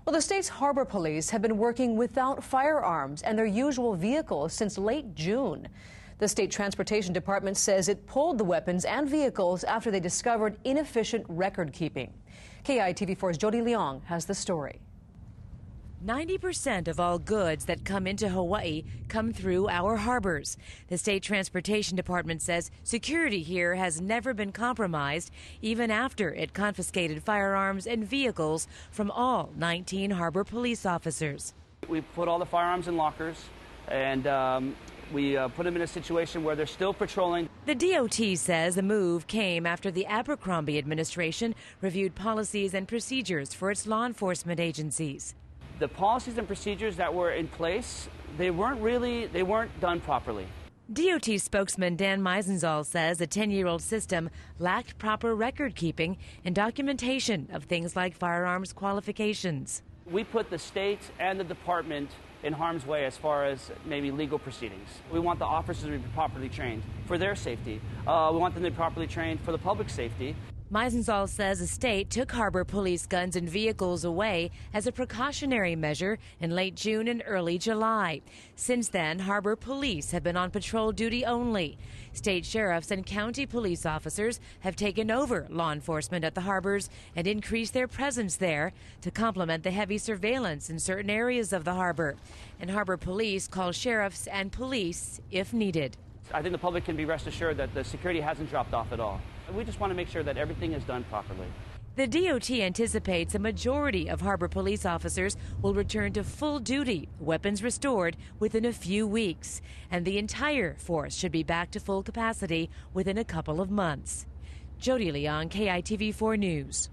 Well, the state's harbor police have been working without firearms and their usual vehicles since late June. The state transportation department says it pulled the weapons and vehicles after they discovered inefficient record keeping. KITV4's Jody Leong has the story. 90% of all goods that come into Hawaii come through our harbors. The state transportation department says security here has never been compromised, even after it confiscated firearms and vehicles from all 19 harbor police officers. We put all the firearms in lockers, and we put them in a situation where they're still patrolling. The DOT says the move came after the Abercrombie administration reviewed policies and procedures for its law enforcement agencies. The policies and procedures that were in place, they weren't done properly. DOT spokesman Dan Meisenzahl says a 10-year-old system lacked proper record keeping and documentation of things like firearms qualifications. We put the state and the department in harm's way as far as maybe legal proceedings. We want the officers to be properly trained for their safety. We want them to be properly trained for the public safety. Meisenzahl says the state took harbor police guns and vehicles away as a precautionary measure in late June and early July. Since then, harbor police have been on patrol duty only. State sheriffs and county police officers have taken over law enforcement at the harbors and increased their presence there to complement the heavy surveillance in certain areas of the harbor. And harbor police call sheriffs and police if needed. I think the public can be rest assured that the security hasn't dropped off at all. We just want to make sure that everything is done properly. The DOT anticipates a majority of harbor police officers will return to full duty, weapons restored, within a few weeks. And the entire force should be back to full capacity within a couple of months. Jody Leong, KITV4 News.